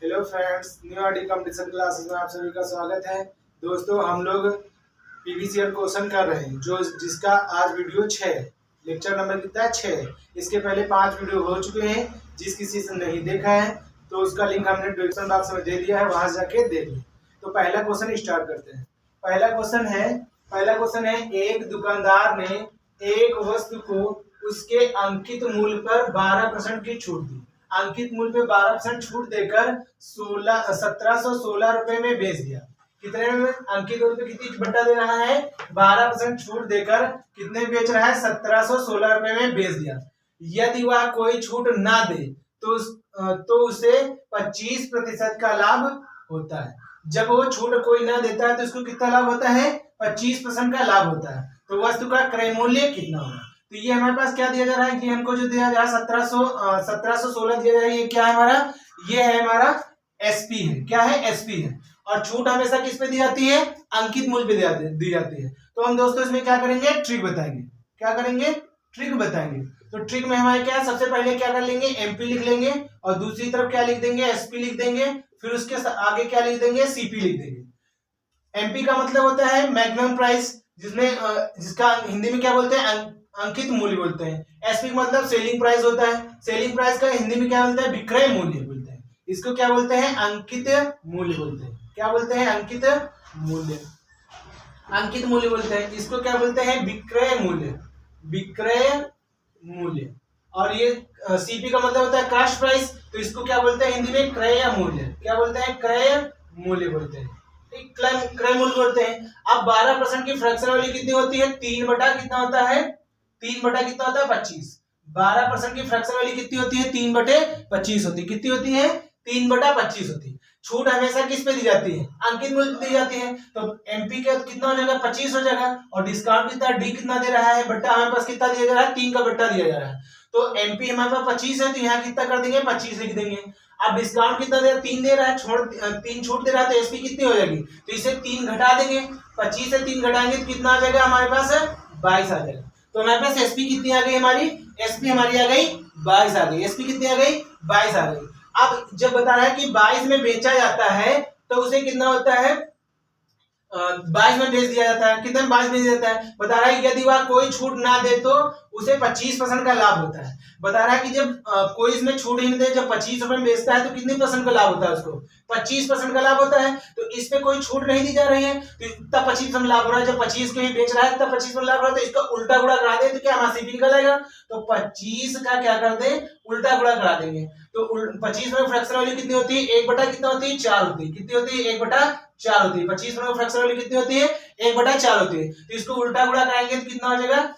Hello friends, new RD competition classes में आप सभी का स्वागत है। दोस्तों, हम लोग प्रीवियस ईयर क्वेश्चन कर रहे हैं जिसका आज वीडियो 6 लेक्चर नंबर कितना है 6। इसके पहले 5 वीडियो हो चुके हैं। जिस किसी से नहीं देखा है तो उसका लिंक हमने डिस्क्रिप्शन बॉक्स में दे दिया है, वहां जाके देख लें। तो पहला क्वेश्चन स्टार्ट करते हैं। पहला क्वेश्चन है एक दुकानदार ने एक वस्तु को उसके अंकित मूल्य पर 12% की छूट दी। अंकित मूल्य पे 12% छूट देकर 1716 रुपए में बेच दिया। कितने में? अंकित मूल्य पे कितनी बट्टा दे रहा है? 12% छूट देकर कितने बेच रहा है? 1716 रुपए में बेच दिया। यदि वह कोई छूट ना दे तो उसे 25% का लाभ होता है। जब वो छूट कोई ना देता है तो उसको कितना लाभ होता है? 25% का लाभ होता है। तो वस्तु का क्रय मूल्य कितना होगा? तो ये हमारे पास क्या दिया जा रहा है कि हमको जो दिया जा रहा है 1716 दिया जा रहा है। ये क्या है हमारा? ये है हमारा एसपी है। क्या है? एसपी है। और छूट हमेशा किस पे दी जाती है? अंकित मूल्य पे दी जाती है। तो हम दोस्तों इसमें क्या करेंगे? ट्रिक बताएंगे। क्या करेंगे? ट्रिक बताएंगे। तो ट्रिक में हमारे क्या है? सबसे पहले क्या कर लेंगे? एमपी लिख लेंगे और दूसरी तरफ क्या लिख देंगे? एसपी लिख देंगे। फिर उसके आगे क्या लिख देंगे? सीपी लिख देंगे। एमपी का मतलब होता है मैक्सिमम प्राइस, जिसका हिंदी में क्या बोलते हैं? अंकित मूल्य बोलते हैं। एसपी का मतलब सेलिंग प्राइस होता है। सेलिंग प्राइस का हिंदी में क्या बोलते हैं? विक्रय मूल्य बोलते हैं। इसको क्या बोलते हैं? अंकित मूल्य बोलते हैं। क्या बोलते हैं? अंकित मूल्य। अंकित मूल्य बोलते हैं। इसको क्या बोलते हैं? विक्रय मूल्य। विक्रय मूल्य। और ये सीपी का मतलब होता है कास्ट प्राइस, तो इसको क्या बोलते हैं हिंदी में? क्रय मूल्य। क्या बोलते हैं? क्रय मूल्य बोलते हैं। क्रय मूल्य बोलते हैं। अब 12% की फ्रैक्शन वैल्यू कितनी होती है? 3 बटा कितना होता है? 3 बटा कितना होता है? 25। 12% की फ्रैक्शन वैल्यू कितनी होती है? 3 बटे 25 होती है। कितनी होती है? 3 बटा 25 होती है। छूट हमेशा किस पे दी जाती है? अंकित मूल्य पे दी जाती है। तो एमपी का कितना हो जाएगा? 25 हो जाएगा। और डिस्काउंट कितना? डी कितना दे रहा है? बट्टा हमारे पास कितना दिया जा रहा है? 3 का बट्टा दिया जा रहा है। तो एमपी हमारे पास 25 है, तो यहाँ कितना कर देंगे? 25 लिख देंगे। अब डिस्काउंट कितना दे रहा है? 3 दे रहा है, 3 छूट दे रहा है, तो एसपी कितनी हो जाएगी? तो इसे 3 घटा देंगे। 25 से 3 घटाएंगे तो कितना आ जाएगा हमारे पास? 22 आ जाएगा। तो हमारे पास एसपी कितनी आ गई? हमारी एसपी हमारी आ गई 22 आ गई। एसपी कितनी आ गई? 22 आ गई। अब जब बता रहा है कि 22 में बेचा जाता है तो उसे कितना होता है? 22 में बेच दिया जाता है। कितने में 22 बेच दिया जाता है? बता रहा है यदि वह कोई छूट ना दे तो उसे 25% का लाभ होता है। बता रहा है कि जब कोई इसमें छूट ही नहीं दे, जब 25 रुपए में बेचता है तो कितने % का लाभ होता है? उसको 25% का लाभ होता है। तो इस पे कोई छूट नहीं दी जा रही है तो तब 25% लाभ हो रहा है। जब 25 के ही बेच रहा है तब 25% लाभ हो रहा है। तो इसका उल्टा गुणा करा दे तो क्या हमारा सीपी निकल आएगा? तो 25 का क्या कर दे? उल्टा गुणा करा देंगे। तो 25 में फ्रैक्शन वैल्यू कितनी होती है? 1 बटा कितना होती है? 4 होती है। कितनी होती है? 1 बटा 4 होती है। 25 में फ्रैक्शन वैल्यू कितनी होती है? 1 बटा 4 होती है। तो इसको उल्टा गुणा कराएंगे तो कितना हो जाएगा?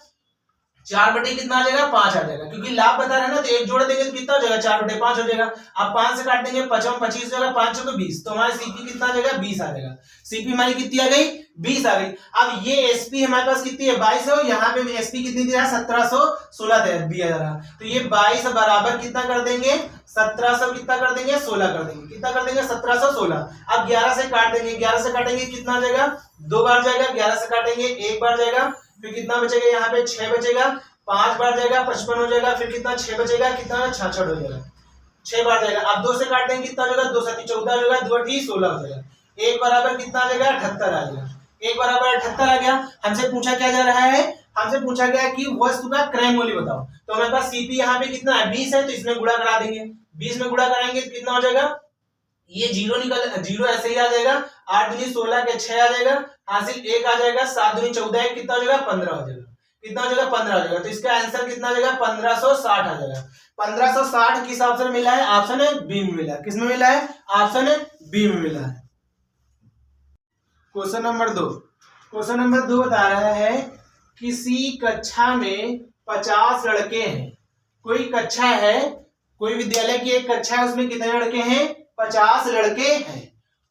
4 बटे कितना आ जाएगा? 5 आ जाएगा। क्योंकि लाभ बता रहे हैं ना, तो एक जोड़ देंगे तो कितना हो जाएगा? 4 बटे 5 हो जाएगा। अब 5 से काट देंगे, 5 में 25 हो जाएगा, 5 को 20, तो हमारे सीपी कितना आ जाएगा? 20 आ जाएगा। सीपी हमारी कितनी आ गई? 20 आ गई। अब ये एसपी हमारे पास कितनी है? 22 है। यहाँ पे एसपी कितनी दिया है? 1716 दिया जा रहा है। तो ये 22 बराबर कितना कर देंगे? 1700 कितना कर देंगे? 16 कर देंगे। कितना कर देंगे? 1716। अब 11 से काट देंगे। 11 से काटेंगे कितना आ जाएगा? 2 बार जाएगा। 11 से काटेंगे 1 बार जाएगा। फिर कितना बचेगा? यहाँ पे 6 बचेगा। 5 बार जाएगा, 55 हो जाएगा। फिर कितना? 6 बचेगा। कितना? 66 हो जाएगा। 6 बार जाएगा। अब 2 से काट देंगे कितना हो जाएगा? 2 7 14 हो जाएगा। 2 8 16 हो जाएगा। 1 बराबर कितना आ जाएगा? 78 आ जाएगा। 1 बराबर 78 आ गया। हमसे पूछा क्या जा रहा है? हमसे पूछा गया कि वस्तु का क्रय मूल्य बताओ। तो हमारे पास सीपी यहाँ पे कितना है? 20 है, तो इसमें गुणा करा देंगे। 20 में गुणा कराएंगे तो कितना हो जाएगा? ये जीरो ऐसे ही आ जाएगा। 8 दूनी 16 के 6 आ जाएगा। हासिल 1 आ जाएगा। 7 दूनी 14 है, कितना हो जाएगा? 15 हो जाएगा। कितना हो जाएगा? 15 हो जाएगा। तो इसका आंसर कितना आ जाएगा? 1560 आ जाएगा। 1560 किस ऑप्शन में मिला है? ऑप्शन बी में मिला है। किस में मिला है? ऑप्शन बी में मिला है। Question number 2। क्वेश्चन नंबर 2 बता रहा है किसी कक्षा में 50 लड़के हैं। कोई कक्षा है, कोई विद्यालय की एक कक्षा है, उसमें कितने लड़के हैं? 50 लड़के हैं।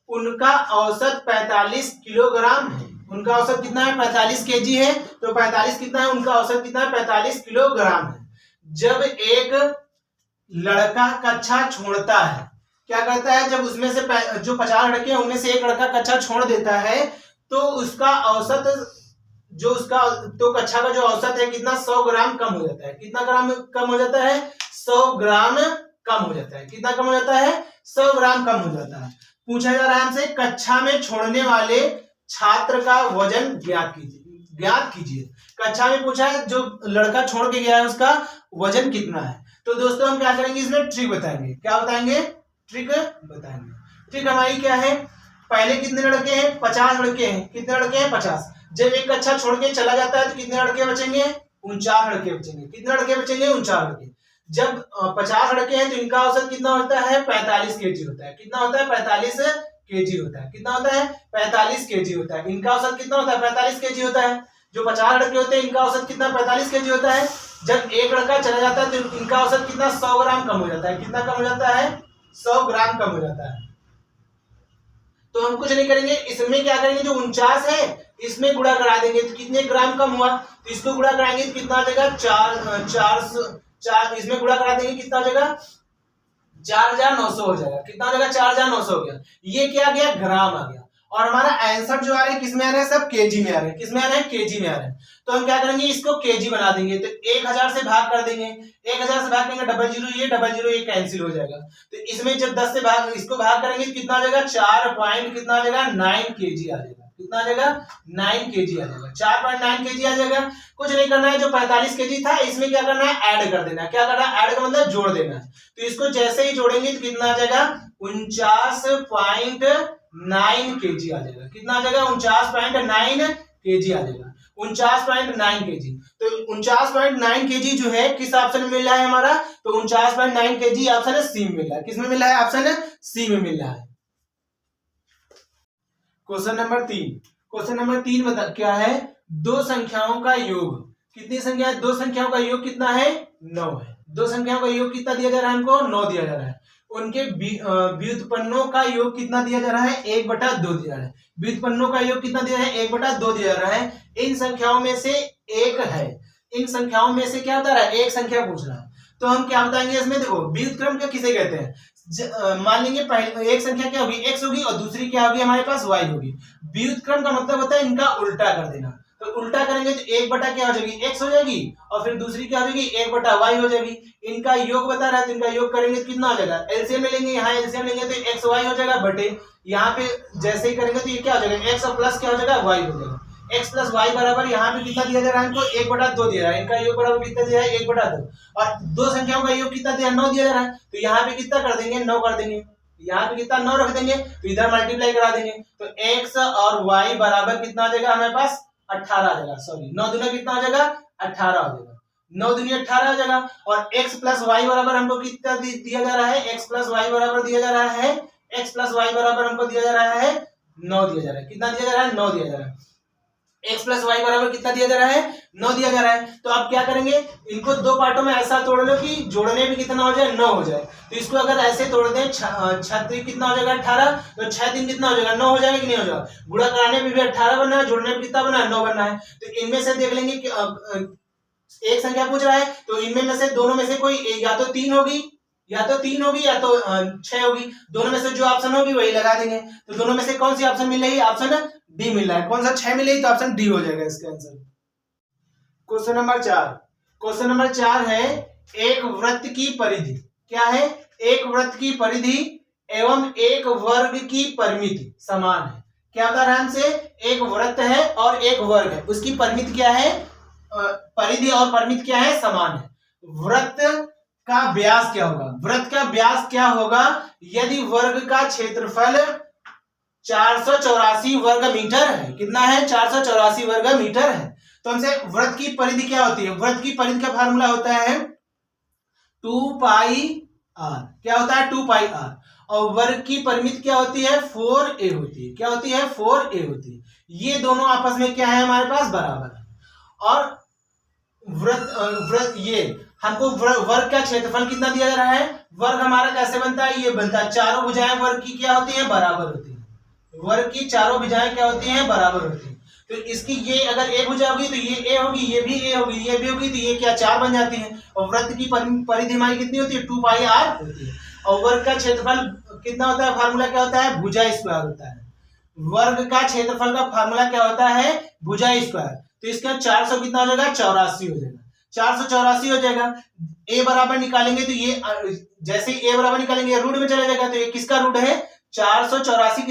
उनका औसत 45 किलोग्राम है। उनका औसत कितना है? 45 केजी है। तो 45 कितना है? उनका औसत कितना है? 45 किलोग्राम है। जब एक लड़का कक्षा छोड़ता है, क्या करता है? जब उसमें से जो 50 लड़के हैं उनमें से एक लड़का कक्षा छोड़ देता है तो उसका औसत तो कक्षा का जो औसत है कितना? 100 ग्राम कम हो जाता है। कितना ग्राम कम हो जाता है? 100 ग्राम कम हो जाता है। कितना कम हो जाता है? 100 ग्राम कम हो जाता है। पूछा जा रहा है हमसे कक्षा में छोड़ने वाले छात्र का वजन ज्ञात कीजिए। कक्षा में पूछा है जो लड़का छोड़ के गया है उसका वजन कितना है। तो दोस्तों हम क्या करेंगे, इसमें ट्रिक बताएंगे। क्या बताएंगे? ट्रिक बताएंगे। ट्रिक हमारी क्या है? पहले कितने लड़के हैं? 50 लड़के हैं। कितने लड़के हैं? 50। जब एक कक्षा छोड़ के चला जाता है तो कितने लड़के बचेंगे? 49 लड़के बचेंगे। कितने लड़के बचेंगे? 49 लड़के। जब 50 लड़के हैं तो इनका औसत कितना होता है? 45 केजी होता है। कितना होता है? 45 केजी होता है। कितना होता है? 45 केजी होता है। इनका औसत कितना होता है? 45 केजी होता है। जो 50 लड़के होते हैं इनका औसत कितना? 45 केजी होता है। जब एक लड़का चला जाता है तो इनका औसत कितना? 100 ग्राम कम हो जाता है। कितना कम हो जाता है? 100 ग्राम कम हो जाता है। तो हम कुछ नहीं करेंगे, इसमें क्या करेंगे, जो 49 है इसमें गुणा करा देंगे तो कितने ग्राम कम हुआ, तो इसको गुणा कराएंगे तो कितना आ जाएगा? 4 इसमें गुणा करा देंगे कितना आ जाएगा? 4900 हो जाएगा। कितना हो जाएगा? 4900 हो गया। ये क्या आ गया? ग्राम आ गया। और हमारा आंसर जो आ रहा है किस में आ रहा है? सब केजी में आ रहा है। किस में आ रहा है? केजी में आ रहा है। तो हम क्या करेंगे, इसको केजी बना देंगे। तो 1000 से भाग कर देंगे। 1000 से भाग करेंगे, 00 ये कैंसिल हो जाएगा। तो इसमें जब 10 से भाग इसको भाग करेंगे तो कितना आ जाएगा? 4 पॉइंट कितना आ जाएगा? 9 केजी आ जाएगा। कितना आ जाएगा? 9 केजी आ जाएगा। 4.9 केजी आ जाएगा। कुछ नहीं करना है, जो 45 केजी था इसमें क्या करना है? ऐड कर देना है। क्या करना है? ऐड का मतलब जोड़ देना है। तो इसको जैसे ही जोड़ेंगे तो कितना आ जाएगा? 49.9 केजी आ जाएगा। कितना आ जाएगा? 49.9 केजी आ जाएगा। 49.9 केजी। तो 49.9 केजी जो है किस ऑप्शन में मिल रहा है हमारा? तो 49.9 केजी ऑप्शन है सी में मिल रहा है। किस में मिल रहा है? ऑप्शन है सी में मिल रहा है। Question number 3। क्वेश्चन नंबर 3 बता क्या है? दो संख्याओं का योग। कितनी संख्या है? दो संख्याओं का योग कितना है? 9 है। दो संख्याओं का योग कितना दिया जा रहा है हमको? 9 दिया जा रहा है। उनके व्युत्पन्नों का योग कितना दिया जा रहा है? 1/2 दिया जा रहा है। व्युत्पन्नों का योग कितना दिया है? 1/2 दिया जा रहा है। इन संख्याओं में से एक है। इन संख्याओं में से क्या बता रहा है? एक संख्या पूछ रहा है। तो हम क्या बताएंगे इसमें? देखो व्युत्क्रम क्या किसे कहते हैं? मान लेंगे पहले एक संख्या क्या होगी? x होगी और दूसरी क्या होगी हमारे पास? y होगी। व्युत्क्रम का मतलब होता है इनका उल्टा कर देना। तो उल्टा करेंगे तो 1/, क्या हो जाएगी? x हो जाएगी और फिर दूसरी क्या हो जाएगी? 1/y हो जाएगी। इनका योग बता रहा है तो इनका योग करेंगे तो कितना हो जाएगा? एलसीएम ले लेंगे। यहाँ एलसीएम लेंगे तो xy हो जाएगा बटे यहाँ पे जैसे ही करेंगे तो ये क्या हो जाएगा? x और प्लस क्या हो जाएगा? y हो जाएगा। x प्लस वाई बराबर यहाँ पे कितना दिया जा रहा है हमको? 1/2 दिया रहा है। इनका योग बराबर कितना दिया है? 1/2। और दो संख्याओं का योग कितना दिया? 9 दिया जा रहा है। तो यहाँ पे कितना कर देंगे? 9 कर देंगे। यहाँ पे कितना? 9 रख देंगे। तो इधर मल्टीप्लाई करा देंगे तो x और y बराबर कितना आ जाएगा हमारे पास? 18 आ जाएगा। सॉरी 9 दूना कितना हो जाएगा? 18 हो जाएगा। 9 दूनी 18 हो जाएगा। और x प्लस वाई बराबर हमको कितना दिया जा रहा है? x प्लस वाई बराबर दिया जा रहा है, x प्लस वाई बराबर हमको दिया जा रहा है 9 दिया जा रहा है। कितना दिया जा रहा है? 9 दिया जा रहा है। x प्लस वाई बराबर कितना दिया जा रहा है? 9 दिया जा रहा है। तो आप क्या करेंगे, इनको दो पार्टों में ऐसा तोड़ लो कि जोड़ने में कितना हो जाए? 9 हो जाए। तो इसको अगर ऐसे तोड़ दें 6 कितना हो जाएगा? 18। तो 6 दिन कितना हो जाएगा? 9 हो जाएगा कि नहीं हो जाएगा? गुणा कराने में भी 18 बनना है, जोड़ने में कितना बनना है? 9 बनना है। तो इनमें से देख लेंगे कि एक संख्या पूछ रहा है तो इनमें से दोनों में से कोई या तो 3 होगी या तो 6 होगी। दोनों में से जो ऑप्शन होगी वही लगा देंगे। तो दोनों में से कौन सी ऑप्शन मिल रही है? ऑप्शन डी मिल रहा है। कौन सा? 6 मिल रही तो ऑप्शन डी हो जाएगा इसका answer. Question number 4। Question number 4 है एक वृत्त की परिधि। क्या है? एक वृत्त की परिधि एवं एक वर्ग की परिमिति समान है। क्या बता रहा है हमसे? एक वृत्त है और एक वर्ग है, उसकी परिमिति क्या है? परिधि और परिमिति क्या है? समान है। वृत्त का व्यास क्या होगा? वृत्त का व्यास क्या होगा यदि वर्ग का क्षेत्रफल 484 वर्ग मीटर है? कितना है? 484 वर्ग मीटर है। तो हमसे वृत्त की परिधि क्या होती है? वृत्त की परिधि का फार्मूला होता है 2πr। क्या होता है? 2πr। और वर्ग की परिमिति क्या होती है? 4a होती है। क्या होती है? 4a होती है। ये दोनों आपस में क्या है हमारे पास? बराबर है। और वृत्त ये हमको वर्ग का क्षेत्रफल कितना दिया जा रहा है? वर्ग हमारा कैसे बनता है? ये बनता है, चारों भुजाएं वर्ग की क्या होती हैं? बराबर होती है। वर्ग की चारों भुजाएं क्या होती हैं? बराबर होती है। तो इसकी ये अगर एक भुजा होगी तो ये ए होगी, ये भी ए होगी, ये भी होगी, तो ये क्या 4 बन जाती है। और वृत्त की परिधि हमारी कितनी होती है? 2πr होती है। और वर्ग का क्षेत्रफल कितना होता है? फार्मूला क्या होता है? भुजा स्क्वायर होता है। वर्ग का क्षेत्रफल का फार्मूला क्या होता है? भुजा स्क्वायर। तो इसका 400 कितना हो जाएगा? 84 हो जाएगा। 484 हो जाएगा। ए बराबर निकालेंगे तो ये जैसे ए बराबर निकालेंगे रूट में चला जाएगा, तो ये किसका रूट है? 484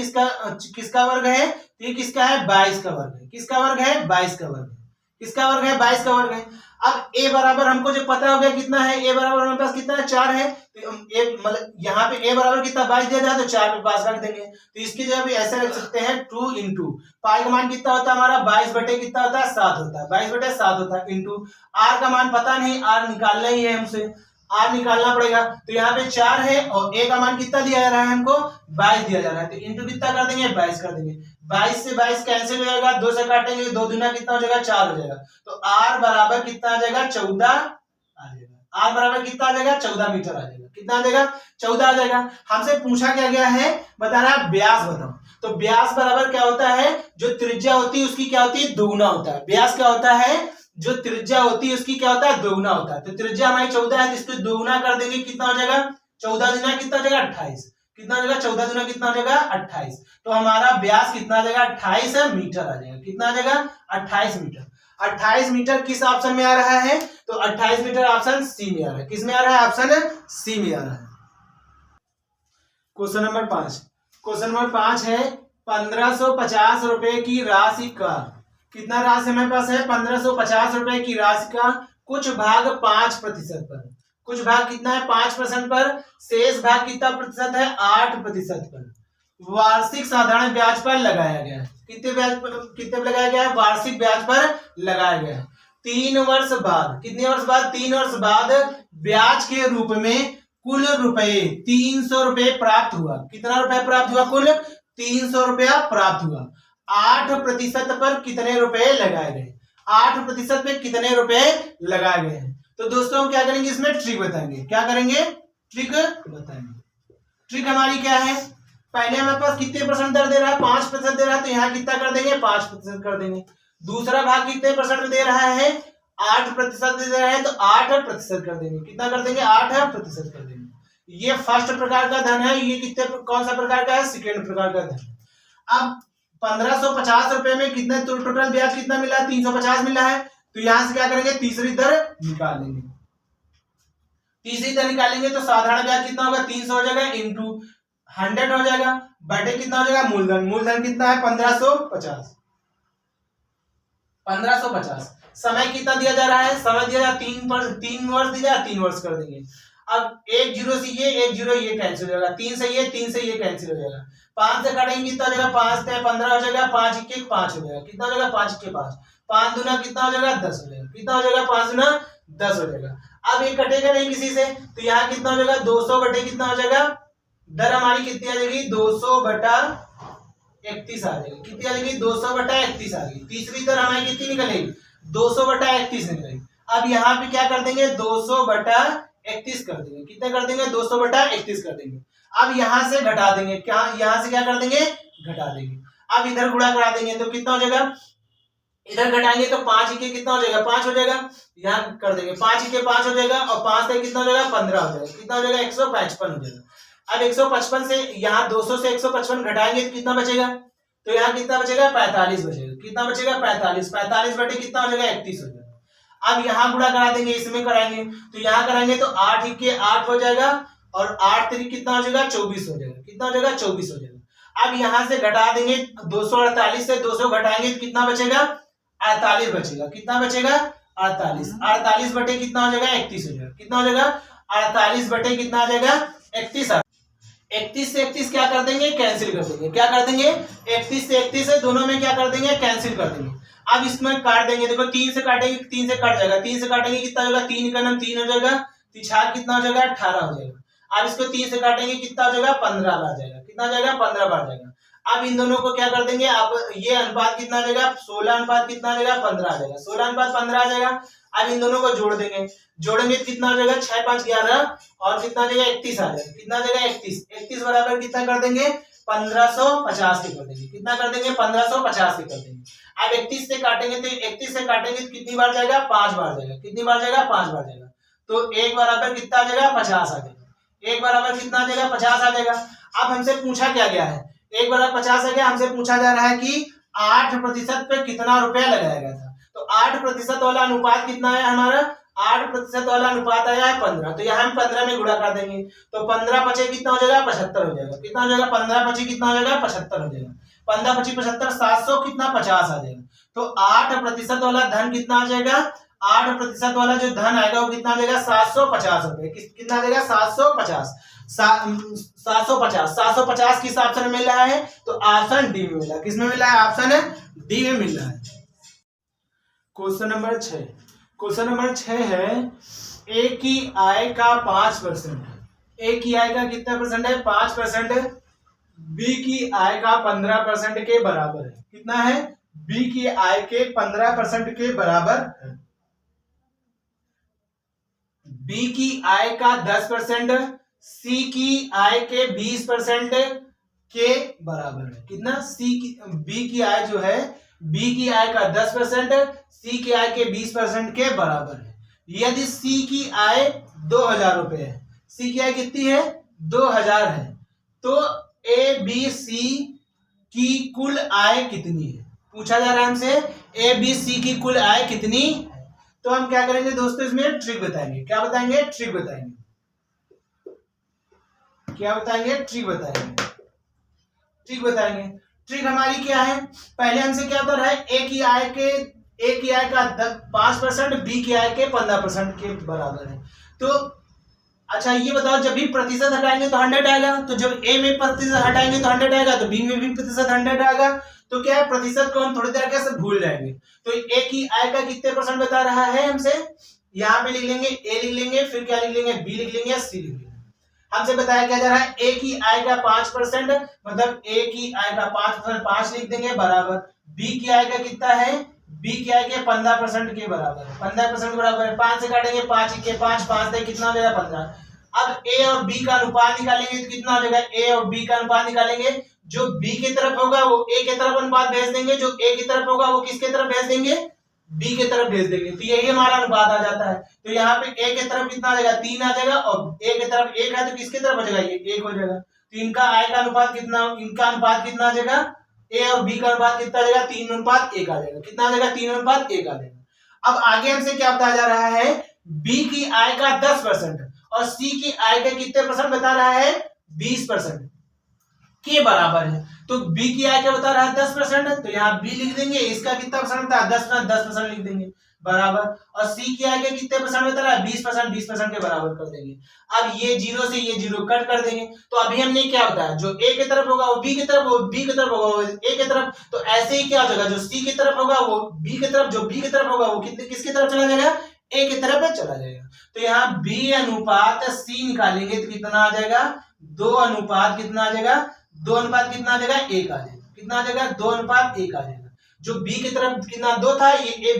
किसका वर्ग है? तो ये किसका है? 22 का वर्ग है। किसका वर्ग है? 22 का वर्ग है। किसका वर्ग है? 22 का वर्ग है। अब ए बराबर हमको जो पता हो गया कितना है, ए बराबर हमारे पास कितना है? 4 है। तो ए मतलब यहाँ पे ए बराबर कितना 22 दिया जाए तो 4 पे पास रख देंगे, तो इसकी जगह भी ऐसे रख सकते हैं 2 इंटू पाई का मान कितना होता है हमारा? 22 बटे कितना होता है? 7 होता है। 22 बटे 7 होता है इंटू आर का मान पता नहीं, आर निकालना ही है हमसे, आर निकालना पड़ेगा। तो यहाँ पे 4 है और ए का मान कितना दिया जा रहा है हमको? 22 दिया जा रहा है, तो इंटू कितना कर देंगे? 22 कर देंगे। 22 से 22 कैंसिल हो जाएगा, 2 से काटेंगे, 2 दूना कितना हो जाएगा? 4 हो जाएगा। तो आर बराबर कितना आ जाएगा? 14 आ जाएगा। आर बराबर कितना आ जाएगा? 14 मीटर आ जाएगा। कितना आ जाएगा? 14 आ जाएगा। हमसे पूछा क्या गया है? बता रहा है व्यास बताओ। तो व्यास बराबर क्या होता है? जो त्रिज्या होती है उसकी क्या होती है? दोगुना होता है। व्यास क्या होता है? जो त्रिज्या होती है उसकी क्या होता है? दोगुना होता है। तो त्रिज्या हमारी 14 है, तो इसको दोगुना कर देंगे, कितना हो जाएगा? 14 दूना कितना हो जाएगा? 28। कितना हो जाएगा? 14 दूना कितना हो जाएगा? 28। तो हमारा व्यास कितना आ जाएगा? 28 मीटर आ जाएगा। कितना आ जाएगा? 28 मीटर। 28 मीटर किस ऑप्शन में आ रहा है? तो 28 मीटर ऑप्शन सी में आ रहा है। किस में आ रहा है? ऑप्शन सी में आ रहा है। Question number 5। क्वेश्चन नंबर 5 है 1550 रुपए की राशि का, कितना राशि हमारे पास है? 1550 रुपए की राशि का कुछ भाग 5% पर, कुछ भाग कितना है? 5% पर, शेष भाग कितना प्रतिशत है? 8% पर वार्षिक साधारण ब्याज पर लगाया गया है। कितने पर लगाया गया है? वार्षिक ब्याज पर लगाया गया है। 3 वर्ष बाद, कितने वर्ष बाद? 3 वर्ष बाद ब्याज के रूप में कुल रुपए 300 रुपए प्राप्त हुआ। कितना रुपया प्राप्त हुआ? कुल 300 रुपया प्राप्त हुआ। 8% पर कितने रुपए लगाए गए? 8% पे कितने रुपए लगाए गए हैं? तो दोस्तों हम क्या करेंगे? इसमें ट्रिक बताएंगे। क्या करेंगे? ट्रिक बताएंगे। ट्रिक हमारी क्या है? पहले हमारे पास कितने परसेंट दर दे रहा है? 5% दे रहा है, तो यहाँ कितना कर देंगे? 5% कर देंगे। दूसरा भाग कितने परसेंट दे रहा है? 8% दे रहा है, तो 8% कर देंगे। कितना कर देंगे? 8% कर देंगे। ये फर्स्ट प्रकार का धन है। ये कितने कौन सा प्रकार का है? सेकेंड प्रकार का धन। अब 1550 रुपए में कितने टोटल ब्याज कितना मिला? 350 मिला है, तो यहां से क्या करेंगे? तीसरी दर निकाल लेंगे। तीसरी दर निकालेंगे तो साधारण ब्याज कितना होगा? 300 हो जाएगा इंटू 100 हो जाएगा, बटे कितना हो जाएगा? मूलधन। मूलधन कितना है? 1550। 1550। समय कितना दिया जा रहा है? समय दिया जा 3 वर्ष दिया जा, 3 वर्ष कर देंगे। अब एक जीरो से एक जीरो ये कैंसिल हो जाएगा, 3 से ये कैंसिल हो जाएगा। 5 से काटेंगे कितना हो जाएगा? 5 से 15 हो जाएगा, 5 1 5 हो जाएगा। कितना हो जाएगा? 5 1 5। 5 दूना कितना हो जाएगा? 10 हो जाएगा। कितना हो जाएगा? 5 दूना 10 हो जाएगा। अब ये कटेगा नहीं किसी से, तो यहाँ कितना हो जाएगा? 200 बटे कितना हो जाएगा? दर हमारी कितनी आ जाएगी? 200 बटा 31 आ जाएगी। कितनी आ जाएगी? 200 बटा 31 आ जाएगी। तीसरी दर हमारी कितनी निकलेगी? 200 बटा 31 निकलेगी। अब यहाँ पे क्या कर देंगे? 200 बटा 31 कर देंगे। कितना कर देंगे? 200 बटा 31 कर देंगे। अब यहां से घटा देंगे। क्या यहां से क्या कर देंगे? घटा देंगे। अब इधर गुणा करा देंगे तो कितना हो जाएगा? इधर घटाएंगे तो 5 के कितना हो जाएगा? 5 हो जाएगा। यहाँ कर देंगे 5 के 5 हो जाएगा और 5 से कितना हो जाएगा? 15 हो जाएगा। कितना हो जाएगा? 155 हो जाएगा। अब 155 से यहाँ 200 से 155 घटाएंगे तो कितना बचेगा? तो यहाँ कितना बचेगा? 45 बचेगा। कितना बचेगा? 45। 45 बटे कितना हो जाएगा? 31 हो जाएगा। अब यहाँ गुणा करा देंगे, इसमें कराएंगे तो यहाँ कराएंगे तो 8 के 8 हो जाएगा और 8 3 कितना हो जाएगा? 24 हो जाएगा। कितना हो जाएगा? 24 हो जाएगा। अब यहाँ से घटा देंगे 248 से 200 घटाएंगे तो कितना बचेगा? 48 बचेगा। कितना बचेगा? 48। 48 बटे कितना हो जाएगा? 31 हो जाएगा। कितना हो जाएगा? 48 बटे कितना आ जाएगा? 31। 31 से 31 क्या कर देंगे? कैंसिल कर देंगे। क्या कर देंगे? 31 से 31 है, दोनों में क्या कर देंगे? कैंसिल कर देंगे। अब इसमें काट देंगे। देखो 3 से काटेंगे, 3 से कट जाएगा। 3 से काटेंगे कितना हो जाएगा? 3 का नाम 3 हो जाएगा। 3 कितना हो जाएगा? 18 हो जाएगा। अब इसको 3 से काटेंगे कितना हो जाएगा? 15 बार जाएगा। कितना हो जाएगा? 15 बार जाएगा। अब इन दोनों को क्या कर देंगे? आप ये अनुपात कितना आ जाएगा? 16 अनुपात कितना आ जाएगा? 15 आ जाएगा। 16 अनुपात 15 आ जाएगा। अब इन दोनों को जोड़ देंगे। जोड़ेंगे तो कितना हो जाएगा? 6 5 11 और कितना आ जाएगा? 31 आ जाएगा। कितना आ जाएगा? 31। 31 बराबर कितना कर देंगे? 1550 के कर देंगे। कितना कर देंगे? 1550 के कर देंगे। अब 31 से काटेंगे तो 31 से काटेंगे तो कितनी बार जाएगा? 5 बार जाएगा। कितनी बार जाएगा? 5 बार जाएगा। तो 1 बराबर कितना आ जाएगा? 50 आ जाएगा। 1 बराबर कितना आ जाएगा? 50 आ जाएगा। अब हमसे पूछा क्या गया है? 1 बराबर 50 आ गया। हमसे पूछा जा रहा है कि 8% पे कितना रुपया लगाया गया था। तो 8% वाला अनुपात कितना है हमारा, 8% वाला अनुपात आया है 15, तो यहाँ हम 15 में गुणा कर देंगे, तो 15 पचे कितना हो जाएगा, 75 हो जाएगा। कितना हो जाएगा, 15 पचे कितना हो जाएगा, 75 हो जाएगा। 15 पची 75, 700 कितना, 50 आ जाएगा। तो 8% वाला धन कितना आ जाएगा, 8% वाला जो धन आएगा वो कितना आ जाएगा, 750 रुपए। कितना आ जाएगा, 750। 750 किस ऑप्शन में मिल रहा है, तो ऑप्शन डी में मिला है। किसमें मिला है, ऑप्शन डी में मिल रहा है। क्वेश्चन नंबर 6, क्वेश्चन नंबर 6 है ए की आय का 5%, ए की आय का कितना परसेंट है, 5%, बी की आय का 15% के बराबर है। कितना है, बी की आय के 15% के बराबर है। बी की आय का 10%, सी की आय के 20% के बराबर है। कितना, बी की आय जो है, बी की आय का 10%, सी की आय के 20% के बराबर है। यदि सी की आय 2000 रुपए है, सी की आय कितनी है, 2000 है, तो ए बी सी की कुल आय कितनी है, पूछा जा रहा है हमसे, ए बी सी की कुल आय कितनी है। तो हम क्या करेंगे दोस्तों, इसमें ट्रिक बताएंगे। क्या बताएंगे, ट्रिक बताएंगे। क्या बताएंगे, ट्रिक बताएंगे। ट्रिक बताएंगे। ट्रिक हमारी क्या है, पहले हमसे क्या होता है, ए की आय का 5%, बी की आय के 15% के बराबर है। तो अच्छा ये बताओ, जब भी प्रतिशत हटाएंगे तो 100 आएगा, तो जब ए में प्रतिशत हटाएंगे तो 100 आएगा, तो बी में भी प्रतिशत 100 आएगा। तो क्या है, प्रतिशत को हम थोड़ी देर कैसे भूल जाएंगे। तो ए की आय का कितने % बता रहा है हमसे, यहाँ पे लिख लेंगे ए लिख लेंगे, फिर क्या लिख लेंगे, बी लिख लेंगे, सी लिख लेंगे। हमसे बताया क्या जा रहा है, ए की आय का 5%, मतलब ए की आय का 5%, 5 लिख देंगे बराबर, बी की आय का कितना है, बी की आय के 15% के बराबर है। 15% बराबर है, 5 से काटेंगे, 5 के 5, 5 दे कितना हो जाएगा, 15। अब ए और बी का अनुपात निकालेंगे तो कितना हो जाएगा, ए और बी का अनुपात निकालेंगे, जो बी की तरफ होगा वो ए की तरफ अनुपात भेज देंगे, जो ए की तरफ होगा वो किसके तरफ भेज देंगे, बी की तरफ भेज देंगे। तो यही हमारा अनुपात आ जाता है। तो यहाँ पे ए की तरफ कितना आ जाएगा, 3 आ जाएगा, और ए की तरफ 1 है, तो किसकी तरफ हो जाएगा, ये 1 हो जाएगा। तो इनका आय का अनुपात कितना, इनका अनुपात कितना आ जाएगा, ए और बी का अनुपात कितना आ जाएगा, 3:1 आ जाएगा। कितना आ जाएगा, 3:1 आ जाएगा। अब आगे हमसे क्या बताया जा रहा है, बी की आय का 10% और सी की आय का कितने % बता रहा है, 20% के बराबर है। तो बी की आय क्या बता रहा है, 10%, तो यहाँ बी लिख देंगे, इसका कितना % था, 10% लिख देंगे बराबर, और सी की आय के कितने % बता रहा है, 20% के बराबर कर देंगे। अब ये 0 से ये 0 कट कर देंगे। तो अभी हमने क्या बताया, जो ए की तरफ होगा वो बी की तरफ, वो बी की तरफ होगा वो ए की तरफ। तो ऐसे ही क्या हो जाएगा, जो सी की तरफ होगा वो बी की तरफ, जो बी की तरफ होगा वो किसकी तरफ चला जाएगा, ए की तरफ चला जाएगा। तो यहाँ बी अनुपात सी निकालेंगे तो कितना आ जाएगा, 2 अनुपात कितना आ जाएगा, 2 अनुपात कितना आ जाएगा, 1 आ जाएगा। कितना आ जाएगा, 2 अनुपात 1 आ जाएगा। जो बी की तरफ कितना 2 था, ये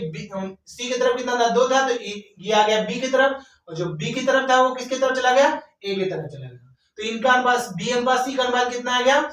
सी की तरफ कितना था, 2 था, तो ये आ गया बी की तरफ, और जो बी की तरफ था वो किसकी तरफ चला गया, ए की तरफ चला गया। तो इनका अनुपात बी अनुपात सी का अनुपात कितना आ गया,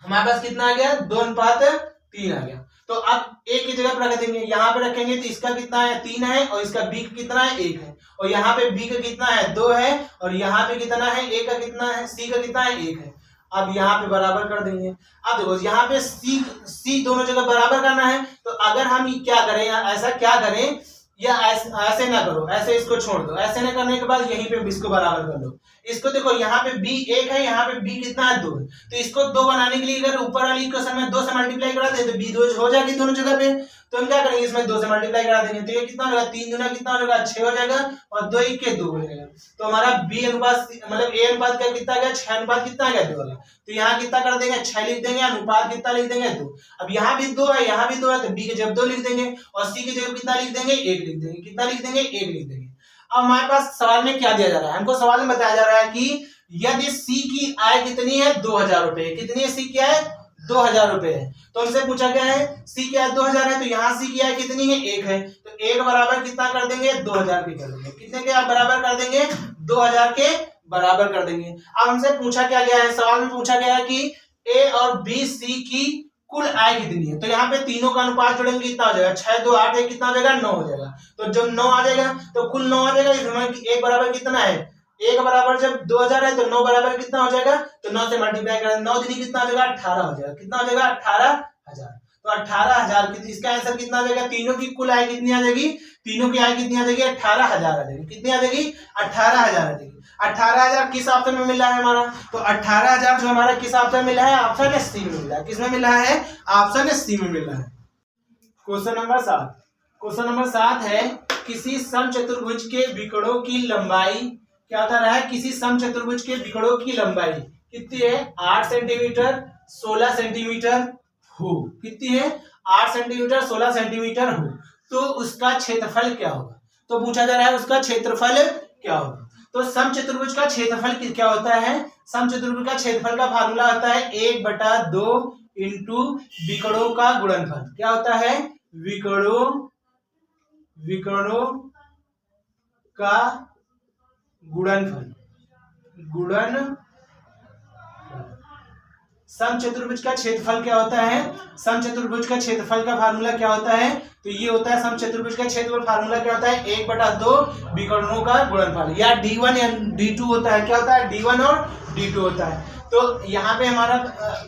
हमारे पास कितना आ गया, 2:3 आ गया। तो अब ए की जगह पर रख देंगे, यहाँ पे रखेंगे तो इसका कितना है, 3 है, और इसका बी का कितना है, 1 है, और यहाँ पे बी का कितना है, 2 है, और यहाँ पे कितना है, ए का कितना है, सी का कितना है, 1 है। अब यहाँ पे बराबर कर देंगे। अब देखो यहाँ पे सी दोनों जगह बराबर करना है, तो अगर हम क्या करें, ऐसा क्या करें, या ऐसे ना करो, ऐसे इसको छोड़ दो, ऐसे ना करने के बाद यहीं पे इसको बराबर कर दो। इसको देखो यहाँ पे बी 1 है, यहाँ पे बी कितना है, 2 है, तो इसको 2 बनाने के लिए अगर ऊपर वाली इक्वेशन में 2 से मल्टीप्लाई करा दे तो बी 2 हो जाएगी दोनों जगह पे। तो हम क्या करेंगे, इसमें 2 से मल्टीप्लाई करा देंगे, तो ये कितना हो जाएगा, 3 दूना कितना हो जाएगा, 6 हो जाएगा, और 2 1 के 2 हो जाएगा। तो हमारा बी अनुपात मतलब ए अनुपात का कितना आ गया, 6 अनुपात कितना आ गया, 2 आ गया। तो यहाँ कितना कर देंगे, 6 लिख देंगे, अनुपात कितना लिख देंगे, 2। अब यहाँ भी 2 है, यहाँ भी 2 है, तो बी की जगह 2 लिख देंगे, और सी की जगह कितना लिख देंगे, 1 लिख देंगे। कितना लिख देंगे, 1 लिख देंगे। अब हमारे पास सवाल में क्या दिया जा रहा है, हमको सवाल में बताया जा रहा है कि यदि सी की आय कितनी है, 2000 रुपए। कितनी है सी की आय, 2000 रुपए है। तो हमसे पूछा गया है सी की आय 2000 है, तो यहाँ सी की आय कितनी है, 1 है, तो 1 बराबर कितना कर देंगे, 2000 के कर देंगे। कितने के बराबर कर देंगे, 2000 के बराबर कर देंगे। अब हमसे पूछा क्या गया है, सवाल में पूछा गया है कि ए और बी सी की कुल आय कितनी है। तो यहाँ पे तीनों का अनुपात जोड़ेंगे, कितना हो जाएगा, 6 2 8 है, कितना हो जाएगा, 9 हो जाएगा। तो जब 9 आ जाएगा तो कुल 9 आ जाएगा, इसमें 1 बराबर कितना है, 1 बराबर जब 2000 है तो 9 बराबर कितना हो जाएगा, तो 9 से मल्टीप्लाई करें, 9 दूनी कितना हो जाएगा, 18 हो जाएगा। कितना हो जाएगा, 18,000। तो 18,000 इसका आंसर कितना आ जाएगा? तीनों की कुल आय कितनी आ जाएगी? तीनों की आय कितनी आ जाएगी? 18,000 आ जाएगी। कितनी आ जाएगी? 18,000 आ जाएगी। 18,000 किस ऑप्शन में मिला है हमारा? तो 18,000 जो हमारा किस ऑप्शन में मिला है? ऑप्शन सी में मिला है। किसमें मिला है? ऑप्शन सी में मिला है। Question number 7। क्वेश्चन नंबर 7 है किसी समचतुर्भुज के विकर्णों की लंबाई क्या बता रहा है? किसी समचतुर्भुज के विकर्णों की लंबाई कितनी है? 8 सेंटीमीटर 16 सेंटीमीटर हो। कितनी है? 8 सेंटीमीटर 16 सेंटीमीटर हो। तो उसका क्षेत्रफल क्या होगा? तो पूछा जा रहा है उसका क्षेत्रफल क्या होगा। तो समचतुर्भुज का क्षेत्रफल क्या होता है? समचतुर्भुज का क्षेत्रफल का फार्मूला होता है 1/2 इंटू विकर्णों का गुणनफल। क्या होता है? विकर्णों का गुणनफल। समचतुर्भुज का क्षेत्रफल क्या होता है? समचतुर्भुज का क्षेत्रफल का फार्मूला क्या होता है? तो ये होता है समचतुर्भुज का क्षेत्रफल फार्मूला क्या होता है? 1/2 विकर्णों का गुणनफल या D1 या D2 होता है। क्या होता है? D1 और D2 होता है। तो यहाँ पे हमारा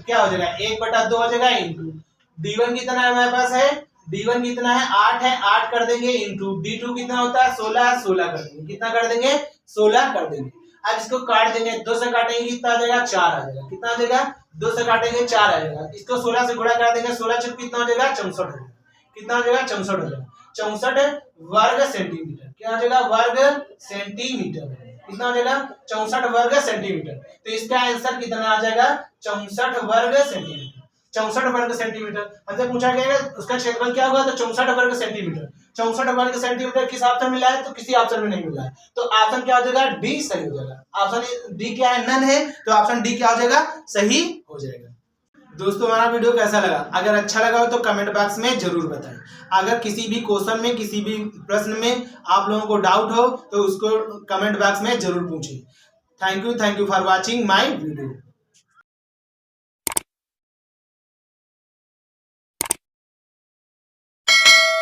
क्या हो जाएगा? 1/2 हो जाएगा इंटू D1 कितना है हमारे पास है? D1 कितना है? 8 है। 8 कर देंगे इंटू D2 कितना होता है? 16 16 कर देंगे। कितना कर देंगे? 16 कर देंगे। अब इसको काट देंगे। 2 से काटेंगे कितना आ जाएगा? 4 आ जाएगा। कितना आ जाएगा? 2 से काटेंगे 4 आ जाएगा। इसको 16 से गुणा कर देंगे। 16 चौक कितना हो जाएगा? 64 हो जाएगा। कितना हो जाएगा? 64 हो जाएगा। 64 वर्ग सेंटीमीटर। क्या हो जाएगा? वर्ग सेंटीमीटर। कितना हो जाएगा? 64 वर्ग सेंटीमीटर। तो इसका आंसर कितना आ जाएगा? 64 वर्ग सेंटीमीटर। 64 वर्ग सेंटीमीटर हमसे पूछा गया है उसका क्षेत्रफल क्या होगा? तो 64 वर्ग सेंटीमीटर। 64 वर्ग सेंटीमीटर किस ऑप्शन में मिला है? तो किसी ऑप्शन में नहीं मिला है। तो ऑप्शन क्या हो जाएगा? डी सही हो जाएगा। ऑप्शन डी क्या है? नन है। तो ऑप्शन डी क्या हो जाएगा? सही हो जाएगा। दोस्तों हमारा वीडियो कैसा लगा? अगर अच्छा लगा हो तो कमेंट बॉक्स में जरूर बताएं। अगर किसी भी क्वेश्चन में किसी भी प्रश्न में आप लोगों को डाउट हो तो उसको कमेंट बॉक्स में जरूर पूछें। Thank you for watching my video.